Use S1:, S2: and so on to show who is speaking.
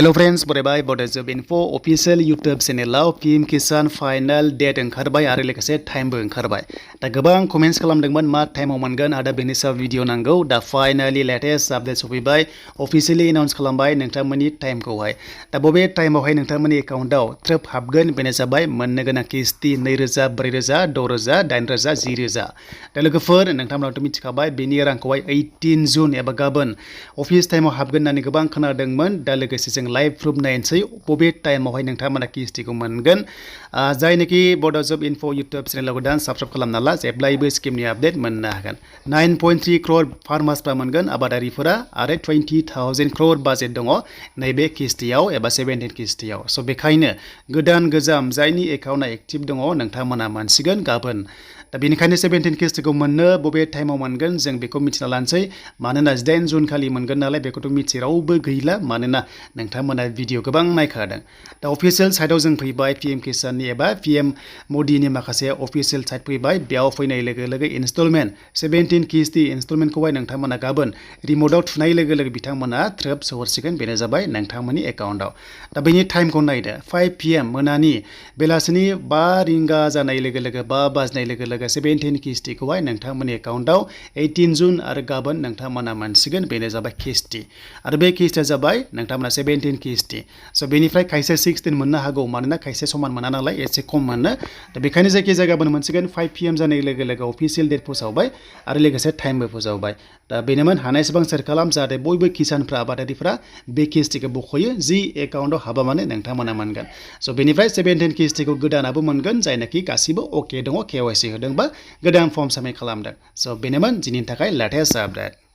S1: Hello friends, बराय Bodo info official YouTube channel PM Kisan final date ओंखारबाय आरो लोगोसे टाइमबो ओंखारबाय दा गोबां कमेन्ट्स खालामदोंमोन मा टाइमाव मोनगोन आदा बेनि सायाव भिडिअ नांगौ दा फाइनाली लेटेस्ट आपडेट सफैबाय अफिशियली एनाउन्स खालामबाय नोंथांमोननि टाइमखौहाय दा बबे टाइमावहाय नोंथांमोननि एकाउन्टआव ट्रेप हाबगोन बेनो जाबाय मोननो गोनां किस्ति 2000 4000 6000 8000 10000 दा लोगोफोर नोंथांमोनाथ' मिथिखाबाय बेनि रांखौहाय 18 जुन एबा गाबोन अफिस टाइमाव हाबगोन होननानै गोबां खोनादोंमोन दा लोगोसे जों लाइभ प्रुफ नायनोसै बबे टाइमावहाय नोंथांमोना किस्तिखौ मोनगोन जायनोखि बड' जब इनफो इउटुब चेनेलाव गोदान साबस्क्राइब खालामना ला जेब्लायबो स्किमनि आपडेट मोननो हागोन 9.3 crore फार्मार्सफ्रा मोनगोन आबादारिफोरा आरो 20,000 crore बाजेट दङ नैबे किस्तियाव एबा 17 किस्तियाव स' बेखायनो गोदान गोजाम जायनि एकाउन्टआ एक्टिभ दङ नोंथांमोना मोनसिगोन गाबोन दा बेनिखायनो 17 किस्तिखौ मोननो बबे टाइमाव मोनगोन जों बेखौ मिथिना लानोसै मानोना 8 जुन खालि मोनगोन नालाय बेखौथ' मिथिरावबो गैला मानोना नोंथांमोना भिडिअ गोबां नायखादों दा अफिसियेल साइटआव जों फैबाय PM किसाननि एबा PM मदिनि माखासे अफिसियेल साइट फैबाय बेयाव फैनाय लोगो लोगो इनस्टलमेन्ट 17 किस्ति इनस्टलमेन्टखौहाय नोंथांमोना गाबोन रिमटआव थुनाय लोगो लोगो बिथांमोना ट्रेप सहरसिगोन बेनो जाबाय नोंथांमोननि एकाउन्टआव दा बेनि टाइमखौ नायदो 5 PM मोनानि बेलासिनि 5 रिंगा जानाय लोगो लोगो 5 बाजनाय लोगो लोगो 17 किस्तिखौहाय नोंथांमोननि एकाउन्टआव 18 जुन आरो गाबोन नोंथांमोना मोनसिगोन बेनो जाबाय किस्ति आरो बे किस्तिया जाबाय नोंथांमोना 17 किस्ति स' बेनिफ्राय खायसे 16 मोननो हागौ मानोना खायसे समान मोना नालाय एसे खम मोनो दा बेखायनो जायखिजाया गाबोन मोनसिगोन 5 PM जानाय लोगो लोगो अफिसियेल डेट फोसावबाय आरो लोगोसे टाइमबो फोसावबाय दा बेनोमोन हानायसेबां सेयार खालाम जाहाथे बयबो किसानफ्रा आबादारिफ्रा बे किस्तिखौ बख'यो जि एकाउन्टआव हाबा माने नोंथांमोना मोनगोन स' बेनिफ्राय 17 किस्तिखौ गोदानाबो मोनगोन जायनाखि गासिबो अके दङ KYC होदोंबा गोदान फर्म साबमिट खालामदों स' बेनोमोन दिनैनि थाखाय लेटेस्ट आपडेट